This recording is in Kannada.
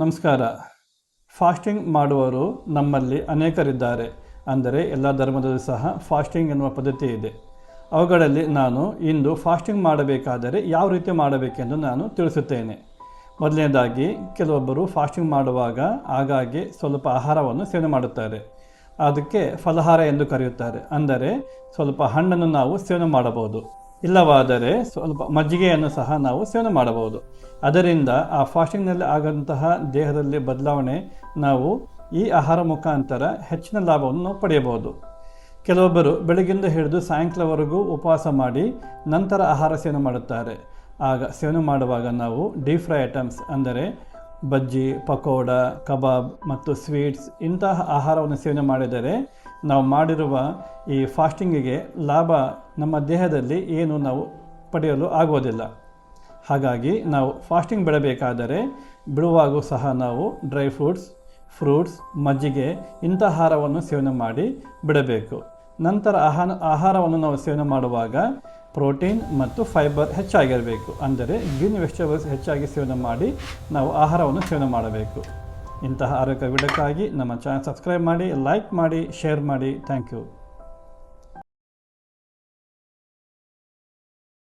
ನಮಸ್ಕಾರ. ಫಾಸ್ಟಿಂಗ್ ಮಾಡುವವರು ನಮ್ಮಲ್ಲಿ ಅನೇಕರಿದ್ದಾರೆ. ಅಂದರೆ ಎಲ್ಲ ಧರ್ಮದಲ್ಲೂ ಸಹ ಫಾಸ್ಟಿಂಗ್ ಎನ್ನುವ ಪದ್ಧತಿ ಇದೆ. ಅವುಗಳಲ್ಲಿ ನಾನು ಇಂದು ಫಾಸ್ಟಿಂಗ್ ಮಾಡಬೇಕಾದರೆ ಯಾವ ರೀತಿ ಮಾಡಬೇಕೆಂದು ನಾನು ತಿಳಿಸುತ್ತೇನೆ. ಮೊದಲನೇದಾಗಿ, ಕೆಲವೊಬ್ಬರು ಫಾಸ್ಟಿಂಗ್ ಮಾಡುವಾಗ ಆಗಾಗ್ಗೆ ಸ್ವಲ್ಪ ಆಹಾರವನ್ನು ಸೇವನೆ ಮಾಡುತ್ತಾರೆ. ಅದಕ್ಕೆ ಫಲಾಹಾರ ಎಂದು ಕರೆಯುತ್ತಾರೆ. ಅಂದರೆ ಸ್ವಲ್ಪ ಹಣ್ಣನ್ನು ನಾವು ಸೇವನೆ ಮಾಡಬಹುದು, ಇಲ್ಲವಾದರೆ ಸ್ವಲ್ಪ ಮಜ್ಜಿಗೆಯನ್ನು ಸಹ ನಾವು ಸೇವನೆ ಮಾಡಬಹುದು. ಅದರಿಂದ ಆ ಫಾಸ್ಟಿಂಗ್ನಲ್ಲಿ ಆದಂತಹ ದೇಹದಲ್ಲಿ ಬದಲಾವಣೆ ನಾವು ಈ ಆಹಾರ ಮುಖಾಂತರ ಹೆಚ್ಚಿನ ಲಾಭವನ್ನು ನಾವು ಪಡೆಯಬಹುದು. ಕೆಲವೊಬ್ಬರು ಬೆಳಗ್ಗಿಂದ ಹಿಡಿದು ಸಾಯಂಕಾಲವರೆಗೂ ಉಪವಾಸ ಮಾಡಿ ನಂತರ ಆಹಾರ ಸೇವನೆ ಮಾಡುತ್ತಾರೆ. ಆಗ ಸೇವನೆ ಮಾಡುವಾಗ ನಾವು ಡೀಪ್ ಫ್ರೈ ಐಟಮ್ಸ್ ಅಂದರೆ ಬಜ್ಜಿ, ಪಕೋಡ, ಕಬಾಬ್ ಮತ್ತು ಸ್ವೀಟ್ಸ್ ಇಂತಹ ಆಹಾರವನ್ನು ಸೇವನೆ ಮಾಡಿದರೆ ನಾವು ಮಾಡಿರುವ ಈ ಫಾಸ್ಟಿಂಗಿಗೆ ಲಾಭ ನಮ್ಮ ದೇಹದಲ್ಲಿ ಏನು ನಾವು ಪಡೆಯಲು ಆಗೋದಿಲ್ಲ. ಹಾಗಾಗಿ ನಾವು ಫಾಸ್ಟಿಂಗ್ ಬಿಡಬೇಕಾದರೆ ಬಿಡುವಾಗೂ ಸಹ ನಾವು ಡ್ರೈ ಫ್ರೂಟ್ಸ್, ಮಜ್ಜಿಗೆ ಇಂಥ ಆಹಾರವನ್ನು ಸೇವನೆ ಮಾಡಿ ಬಿಡಬೇಕು. ನಂತರ ಆಹಾರವನ್ನು ನಾವು ಸೇವನೆ ಮಾಡುವಾಗ ಪ್ರೋಟೀನ್ ಮತ್ತು ಫೈಬರ್ ಹೆಚ್ಚಾಗಿರಬೇಕು. ಅಂದರೆ ಗ್ರೀನ್ ವೆಜಿಟೇಬಲ್ಸ್ ಹೆಚ್ಚಾಗಿ ಸೇವನೆ ಮಾಡಿ ನಾವು ಆಹಾರವನ್ನು ಸೇವನೆ ಮಾಡಬೇಕು. ಇಂತಹ ಆರೋಗ್ಯ ವಿಡಿಯೋಕ್ಕಾಗಿ ನಮ್ಮ ಚಾನಲ್ ಸಬ್ಸ್ಕ್ರೈಬ್ ಮಾಡಿ, ಲೈಕ್ ಮಾಡಿ, ಶೇರ್ ಮಾಡಿ. Thank you.